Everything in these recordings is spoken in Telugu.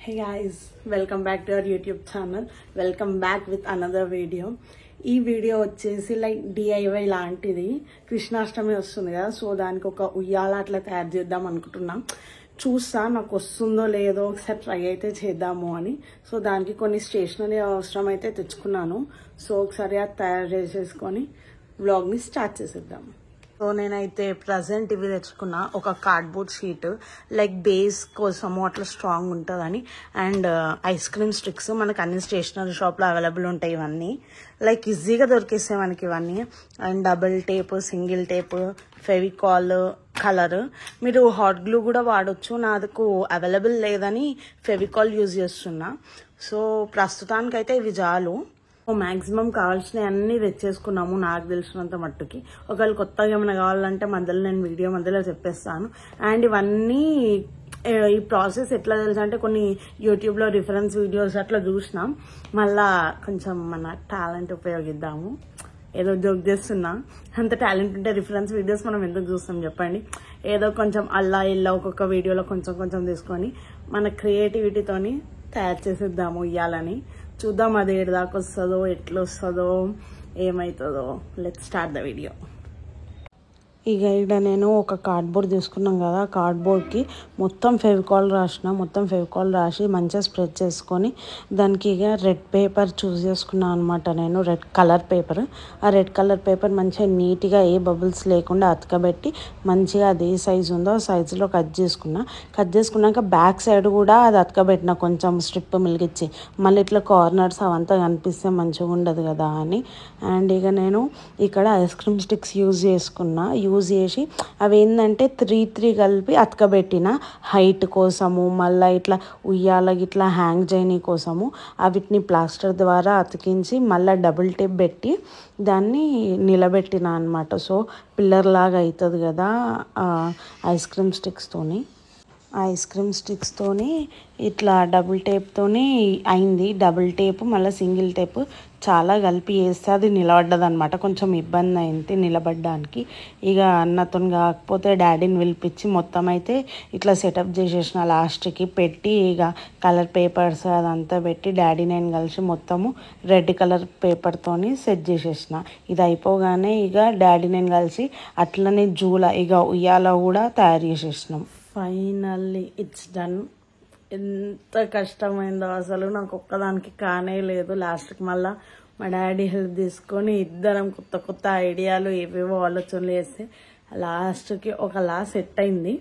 Hey guys, welcome back to our YouTube channel. Welcome back with another video. ఈ వీడియో వచ్చేసి లైక్ డిఐవై లాంటిది. కృష్ణాష్టమి వస్తుంది కదా, సో దానికి ఒక ఉయ్యాల అట్లా తయారు చేద్దాం అనుకుంటున్నాం. చూస్తా నాకు వస్తుందో లేదో, ఒకసారి ట్రై అయితే చేద్దాము అని. సో దానికి కొన్ని స్టేషనరీ అవసరం అయితే తెచ్చుకున్నాను. సో ఒకసారి అది తయారు చేసేసుకొని వ్లాగ్ని స్టార్ట్ చేసేద్దాం. సో నేనైతే ప్రజెంట్ ఇవి తెచ్చుకున్నా, ఒక కార్డ్బోర్డ్ షీట్ లైక్ బేస్ కోసము అట్లా స్ట్రాంగ్ ఉంటుందని, అండ్ ఐస్ క్రీమ్ స్టిక్స్ మనకు అన్ని స్టేషనరీ షాప్లో అవైలబుల్ ఉంటాయి. ఇవన్నీ లైక్ ఈజీగా దొరికేస్తాయి మనకి ఇవన్నీ. And double tape, single tape, Fevicol, colour. మీరు హాట్ గ్లూ కూడా వాడచ్చు, నాకు అవైలబుల్ లేదని ఫెవికాల్ యూజ్ చేస్తున్నా. సో ప్రస్తుతానికైతే ఇవి చాలు. మ్యాక్సిమం కావాల్సినవి అన్నీ తెచ్చేసుకున్నాము నాకు తెలిసినంత మట్టుకి. ఒకవేళ కొత్తగా ఏమైనా కావాలంటే మధ్యలో నేను వీడియో మధ్యలో చెప్పేస్తాను. అండ్ ఇవన్నీ ఈ ప్రాసెస్ ఎట్లా తెలుసు అంటే కొన్ని యూట్యూబ్లో రిఫరెన్స్ వీడియోస్ అట్లా చూసినాం. మళ్ళా కొంచెం మన టాలెంట్ ఉపయోగిద్దాము. ఏదో జోక్ చేస్తున్నా, అంత టాలెంట్ ఉంటే రిఫరెన్స్ వీడియోస్ మనం ఎందుకు చూస్తాం చెప్పండి. ఏదో కొంచెం అల్లా ఇల్లా ఒక్కొక్క వీడియోలో కొంచెం కొంచెం తీసుకొని మన క్రియేటివిటీతోని తయారు చేసేద్దాము ఇయ్యాలని. చూద్దాం అది ఏడు దాకా వస్తుందో, ఎట్లా వస్తుందో, ఏమవుతుందో. Let's start the video. ఇక ఇక్కడ నేను ఒక కార్డ్బోర్డ్ తీసుకున్నాం కదా, కార్డ్బోర్డ్కి మొత్తం ఫెవికాల్ రాసి మంచిగా స్ప్రెడ్ చేసుకొని దానికి ఇక రెడ్ పేపర్ చూస్ చేసుకున్నాను అనమాట. నేను రెడ్ కలర్ పేపర్, ఆ రెడ్ కలర్ పేపర్ మంచిగా నీట్గా ఏ బబుల్స్ లేకుండా అతకబెట్టి మంచిగా అది ఏ సైజు ఉందో ఆ సైజులో కట్ చేసుకున్నాక బ్యాక్ సైడ్ కూడా అది అతకబెట్టిన కొంచెం స్ట్రిప్ మిలిగిచ్చి, మళ్ళీ ఇట్లా కార్నర్స్ అవంతా కనిపిస్తే మంచిగా ఉండదు కదా అని. అండ్ ఇక నేను ఇక్కడ ఐస్ క్రీమ్ స్టిక్స్ యూజ్ చేసి అవి ఏంటంటే 3 కలిపి అతకబెట్టిన హైట్ కోసము, మళ్ళీ ఇట్లా ఉయ్యాలకి ఇట్లా హ్యాంగ్ చేయని కోసము. వీటిని ప్లాస్టర్ ద్వారా అతికించి మళ్ళీ డబుల్ టేప్ పెట్టి దాన్ని నిలబెట్టిన అనమాట. సో పిల్లర్ లాగా అవుతుంది కదా ఐస్ క్రీమ్ స్టిక్స్తోని ఇట్లా డబుల్ టేప్తోని అయింది. డబుల్ టేప్ మళ్ళీ సింగిల్ టేప్ చాలా కలిపి వేస్తే అది నిలబడ్డదనమాట. కొంచెం ఇబ్బంది అయింది నిలబడ్డానికి. ఇక అన్నతో కాకపోతే డాడీని పిలిపించి మొత్తం అయితే ఇట్లా సెటప్ చేసేసిన. లాస్ట్కి పెట్టి ఇక కలర్ పేపర్స్ అదంతా పెట్టి డాడీ నేను కలిసి మొత్తము రెడ్ కలర్ పేపర్తోని సెట్ చేసేసిన. ఇది అయిపోగానే ఇక డాడీ నేను కలిసి అట్లనే ఇక ఉయ్యాల కూడా తయారు చేసేసినాం. Finally it's done. ఎంత కష్టమైందో అసలు, నాకు ఒక్కదానికి కానే లేదు. లాస్ట్కి మళ్ళీ మా డాడీ హెల్ప్ తీసుకొని ఇద్దరం కొత్త ఐడియాలు ఏవేవో ఆలోచనలు చేస్తే లాస్ట్కి ఒకలా సెట్ అయింది.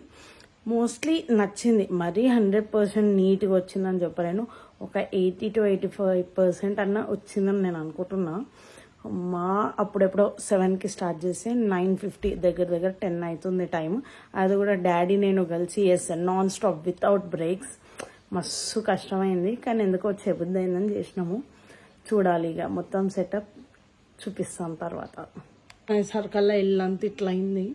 మోస్ట్లీ నచ్చింది. మరీ 100% నీట్గా వచ్చిందని చెప్పలేను, ఒక 80 to 85% అన్న వచ్చిందని నేను అనుకుంటున్నా. అప్పుడెప్పుడో 7కి స్టార్ట్ చేసి 9:50 దగ్గర 10 అవుతుంది టైం. అది కూడా డాడీ నేను కలిసి చేస్తాను నాన్ స్టాప్ వితౌట్ బ్రేక్స్. మస్తు కష్టమైంది కానీ ఎందుకో చెబుద్ది అయిందని చేసినాము. చూడాలి ఇక మొత్తం సెటప్ చూపిస్తాం తర్వాత. సరికల్లా ఇల్లంతా ఇట్లా అయింది.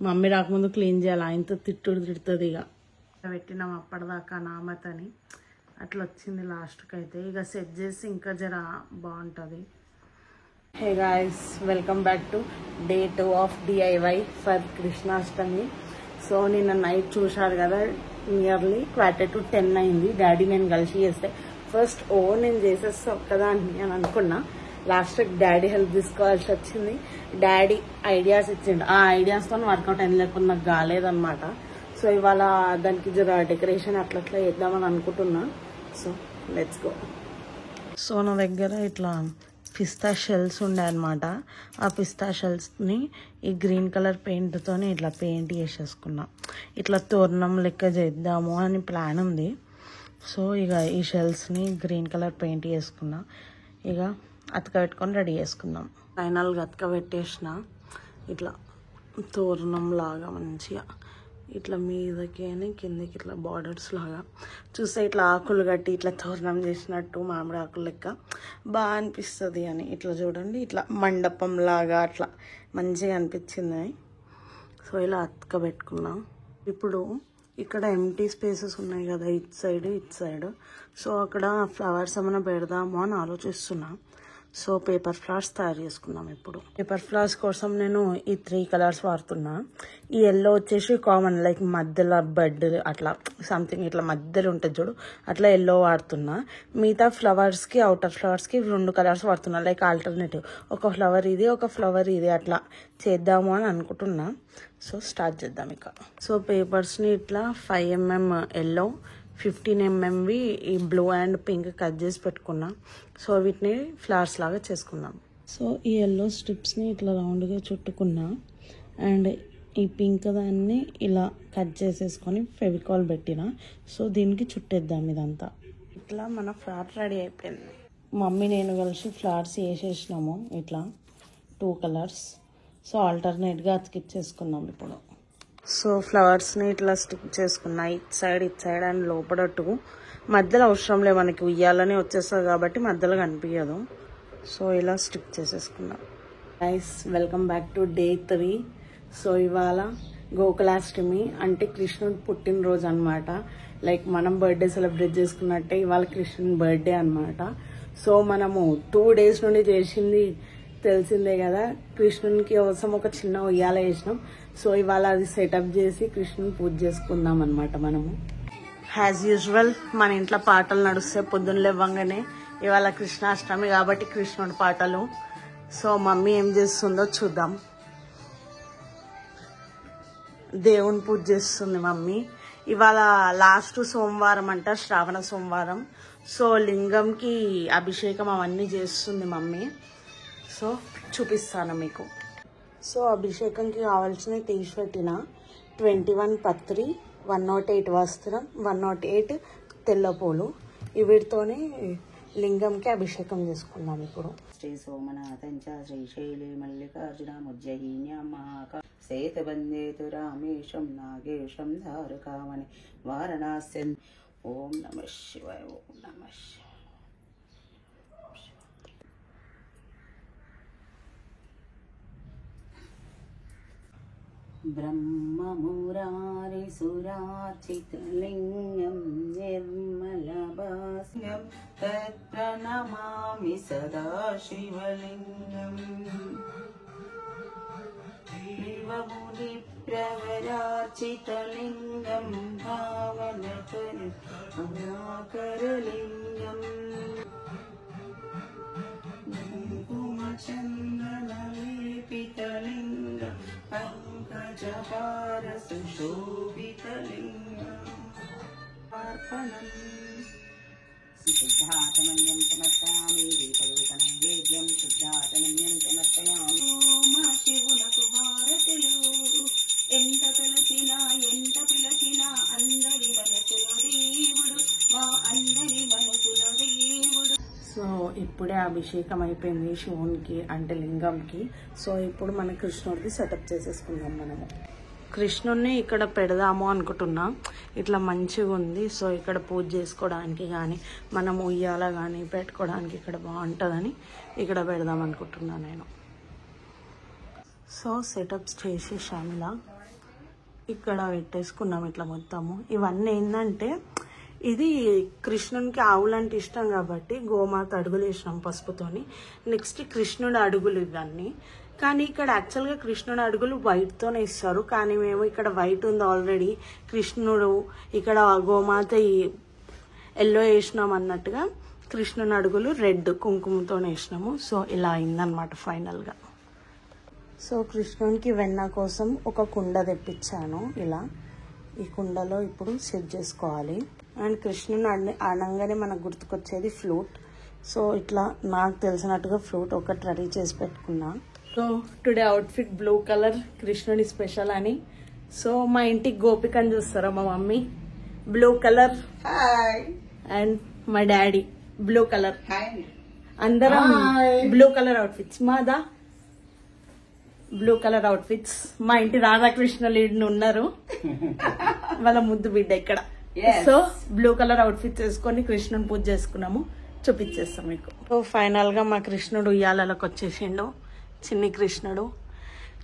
మమ్మీ రాకముందు క్లీన్ చేయాలి, ఆయనతో తిడుతుంది. ఇక పెట్టినాం అప్పటిదాకా నామతని అట్లా వచ్చింది. లాస్ట్కి అయితే ఇక సెట్ చేసి ఇంకా జర బాగుంటుంది. Hey guys, welcome back to day 2 of DIY for Krishnashtami. So నిన్న నైట్ చూశారు కదా, నియర్లీ 10 అయింది. డాడీ నేను కలిసి చేస్తే ఫస్ట్ నేను చేసేస్తా ఒక్కదాన్ని అని అనుకున్నా. లాస్ట్ డాడీ హెల్ప్ తీసుకోవాల్సి వచ్చింది. డాడీ ఐడియాస్ ఇచ్చిండు, ఆ ఐడియాస్తో వర్కౌట్ అయింది, లేకపోతే నాకు కాలేదన్నమాట. సో ఇవాళ దానికి జర డెకరేషన్ అట్లా చేద్దామని అనుకుంటున్నా. So let's go. సో నా దగ్గర ఇట్లా పిస్తా షెల్స్ ఉండే అనమాట. ఆ పిస్తా షెల్స్ని ఈ గ్రీన్ కలర్ పెయింట్తోని ఇట్లా పెయింట్ చేసేసుకున్నా. ఇట్లా తోరణం లెక్క చేద్దాము అని ప్లాన్ ఉంది. సో ఇక ఈ షెల్స్ని గ్రీన్ కలర్ పెయింట్ చేసుకున్నా. ఇక అతకబెట్టుకొని రెడీ చేసుకుందాం. ఫైనల్గా అతకబెట్టేసిన ఇట్లా తోరణం లాగా మంచిగా ఇట్లా మీదకి అని కిందకి ఇట్లా బార్డర్స్ లాగా చూస్తే ఇట్లా ఆకులు కట్టి ఇట్లా తోరణం చేసినట్టు మామిడి ఆకులు లెక్క బాగా అనిపిస్తుంది అని. ఇట్లా చూడండి, ఇట్లా మండపం లాగా అట్లా మంచిగా అనిపించింది. సో ఇలా అతకబెట్టుకున్నాం. ఇప్పుడు ఇక్కడ ఎంటీ స్పేసెస్ ఉన్నాయి కదా, ఇటు సైడ్. సో అక్కడ ఫ్లవర్స్ ఏమైనా పెడదాము అని ఆలోచిస్తున్నా. సో పేపర్ ఫ్లవర్స్ తయారు చేసుకున్నాం. ఇప్పుడు పేపర్ ఫ్లవర్స్ కోసం నేను ఈ 3 కలర్స్ వాడుతున్నా. ఈ ఎల్లో వచ్చేసి కామన్, లైక్ మధ్యలో బడ్ అట్లా సంథింగ్ ఇట్లా మధ్యలో ఉంటుంది చూడు, అట్లా ఎల్లో వాడుతున్నా. మిగతా ఫ్లవర్స్కి అవుటర్ ఫ్లవర్స్కి 2 కలర్స్ వాడుతున్నా, లైక్ ఆల్టర్నేటివ్. ఒక ఫ్లవర్ ఇది, ఒక ఫ్లవర్ ఇది, అట్లా చేద్దాము అని అనుకుంటున్నా. సో స్టార్ట్ చేద్దాం ఇక. సో పేపర్స్ని ఇట్లా 5 mm ఎల్లో, 15 mmవి ఈ బ్లూ అండ్ పింక్ కట్ చేసి పెట్టుకున్నా. సో వీటిని ఫ్లవర్స్ లాగా చేసుకుందాం. సో ఈ ఎల్లో స్ట్రిప్స్ని ఇట్లా రౌండ్గా చుట్టుకున్నా అండ్ ఈ పింక్ దాన్ని ఇలా కట్ చేసేసుకొని ఫెవికాల్ పెట్టిన. సో దీనికి చుట్టేద్దాం ఇదంతా. ఇట్లా మన ఫ్లవర్ రెడీ అయిపోయింది. మమ్మీ నేను కలిసి ఫ్లవర్స్ వేసేసినాము ఇట్లా 2 కలర్స్. సో ఆల్టర్నేట్గా అతికిచ్చేసుకున్నాం ఇప్పుడు. సో ఫ్లవర్స్ని ఇట్లా స్టిక్ చేసుకున్నా, ఇట్ సైడ్ అండ్ లోపల 2. మధ్యలో అవసరం లే, మనకి ఉయ్యాలనే వచ్చేస్తుంది కాబట్టి మధ్యలో కనిపించదు. సో ఇలా స్టిక్ చేసేసుకున్నా. Guys welcome back to day 3. So ఇవాళ గోకులాష్టమి అంటే కృష్ణుడు పుట్టినరోజు అనమాట. లైక్ మనం బర్త్డే సెలబ్రేట్ చేసుకున్నట్టే ఇవాళ కృష్ణుని బర్త్డే అనమాట. సో మనము 2 days నుండి చేసింది తెలిసిందే కదా, కృష్ణునికి కోసం ఒక చిన్న ఉయ్యాల వేసినాం. సో ఇవాళ అది సెటప్ చేసి కృష్ణుని పూజ చేసుకుందాం అనమాట. మనము యాజ్ యూజువల్ మన ఇంట్లో పాటలు నడుస్తాయి పొద్దున్న లేవగానే. ఇవాళ కృష్ణాష్టమి కాబట్టి కృష్ణుడి పాటలు. సో మమ్మీ ఏం చేస్తుందో చూద్దాం. దేవుని పూజ చేస్తుంది మమ్మీ. ఇవాళ లాస్ట్ సోమవారం అంట, శ్రావణ సోమవారం. సో లింగంకి అభిషేకం అవన్నీ చేస్తుంది మమ్మీ. సో చూపిస్తాను మీకు. సో అభిషేకంకి కావాల్సినవి తీసి పెట్టిన 21 పత్రి, 108 వస్త్రం, 108 తెల్ల పూలు. వీటితోనే లింగంకి అభిషేకం చేసుకున్నాం ఇప్పుడు. శ్రీ సోమనాథంచ శ్రీశైలే మల్లికార్జునముజ్జయిన్యాక సేతుబందేతు రామేశం నాగేశం ధారకామణి వారణాస్యన్. ఓం నమః శివాయ. ఓం నమః శివాయ. ब्रह्ममुरारिसुरार्चितलिङ्गं निर्मलभास्यं तत्प्रणमामि सदा शिवलिङ्गम्. शिवमुनिप्रवरार्चितलिङ्गं भावनकरलिङ्गम्. कुङ्कुमचन्दनलेपितलिङ्गं पंकजहारसुशोभितलिङ्गम्. शुद्धातमन्यं समर्पयामि दीपदेवनैवेद्यं शुद्धातमन्यं समर्पयामि. మా శివులకు హారతులు ఎంత తలచినా ఎంత పిలచినా అందరి మనసులో దేవుడు, మా అందరి మనసులో దేవుడు. సో ఇప్పుడే అభిషేకం అయిపోయింది శివునికి అంటే లింగంకి. సో ఇప్పుడు మన కృష్ణుడికి సెటప్ చేసేసుకుందాం మనము. కృష్ణుడిని ఇక్కడ పెడదాము అనుకుంటున్నా. ఇట్లా మంచిగా ఉంది. సో ఇక్కడ పూజ చేసుకోవడానికి కానీ మనం ఉయ్యాల కానీ పెట్టుకోవడానికి ఇక్కడ బాగుంటుందని ఇక్కడ పెడదాం అనుకుంటున్నా నేను. సో సెటప్స్ చేసేసాం ఇలా ఇక్కడ పెట్టేసుకున్నాం ఇట్లా మొత్తము. ఇవన్నీ ఏంటంటే ఇది కృష్ణునికి ఆవులంటే ఇష్టం కాబట్టి గోమాత అడుగులు వేసినాం పసుపుతోని. నెక్స్ట్ కృష్ణుడు అడుగులు ఇవన్నీ. కానీ ఇక్కడ యాక్చువల్గా కృష్ణుడు అడుగులు వైట్తోనే ఇస్తారు, కానీ మేము ఇక్కడ వైట్ ఉంది ఆల్రెడీ. కృష్ణుడు ఇక్కడ గోమాత ఎల్లో వేసినాం అన్నట్టుగా కృష్ణుని అడుగులు రెడ్ కుంకుమతోనే వేసినాము. సో ఇలా అయిందనమాట ఫైనల్గా. సో కృష్ణునికి వెన్న కోసం ఒక కుండ తెప్పించాను. ఇలా ఈ కుండలో ఇప్పుడు సెట్ చేసుకోవాలి. అండ్ కృష్ణుని అనగానే మనకు గుర్తుకొచ్చేది ఫ్లూట్. సో ఇట్లా నాకు తెలిసినట్టుగా ఫ్లూట్ ఒకటి రెడీ చేసి పెట్టుకున్నా. So today outfit blue colour, కృష్ణుడి స్పెషల్ అని. సో మా ఇంటికి గోపికని చూస్తారా మా మమ్మీ, బ్లూ కలర్. అండ్ మా డాడీ బ్లూ కలర్. అందరం బ్లూ కలర్ అవుట్ఫిట్స్. మాదా బ్లూ కలర్ అవుట్ఫిట్స్. మా ఇంటి రాధాకృష్ణ లీడ్ని ఉన్నారు, వాళ్ళ ముద్దు బిడ్డ ఇక్కడ. సో బ్లూ కలర్ అవుట్ఫిట్స్ వేసుకొని కృష్ణుని పూజ చేసుకున్నాము, చూపించేస్తాం మీకు. సో ఫైనల్ గా మా కృష్ణుడు ఉయ్యాలలోకి వచ్చేసిండు. చిన్ని కృష్ణుడు.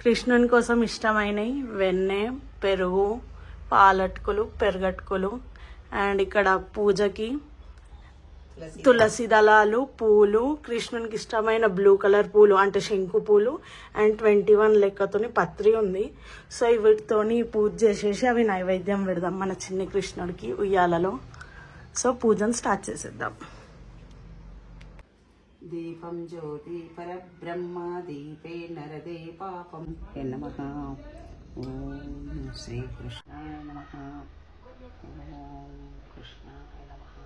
కృష్ణుని కోసం ఇష్టమైనవి వెన్నె, పెరుగు, పాలటుకులు, పెరుగట్టుకులు. అండ్ ఇక్కడ పూజకి తులసి దళాలు, పూలు, కృష్ణునికి ఇష్టమైన బ్లూ కలర్ పూలు అంటే శంకు పూలు అండ్ 21 లెక్కతోని పత్రి ఉంది. సో వీటితోని పూజ చేసేసి అవి నైవేద్యం పెడదాం మన చిన్ని కృష్ణుడికి ఉయ్యాలలో. సో పూజను స్టార్ట్ చేసేద్దాం. దీపం జ్యోతి పరబ్రహ్మ దీపే నరదే పాపం. నమః. ఓం శ్రీకృష్ణాయ నమః. ఓం కృష్ణాయ నమః.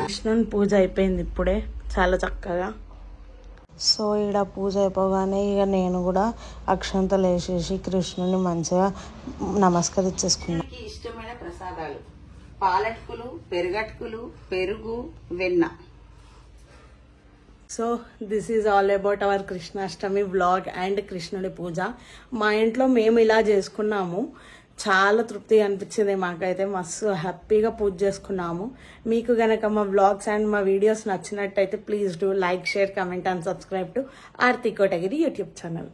కృష్ణుని పూజ అయిపోయింది ఇప్పుడే చాలా చక్కగా. సో ఇక్కడ పూజ అయిపోగానే ఇక నేను కూడా అక్షంతలు వేసేసి కృష్ణుని మంచిగా నమస్కరించేసుకున్నాను. ఇష్టమైన ప్రసాదాలు పాలటుకులు, పెరుగటుకులు, పెరుగు, వెన్న. So this is all about our Krishnashtami vlog and కృష్ణుడి పూజ. మా ఇంట్లో మేము ఇలా చేసుకున్నాము. చాలా తృప్తిగా అనిపించింది మాకైతే. మస్తు హ్యాపీగా పూజ చేసుకున్నాము. మీకు గనక మా వ్లాగ్స్ అండ్ మా వీడియోస్ నచ్చినట్టయితే please do like, share, comment and subscribe to Aarti Kotagiri YouTube channel.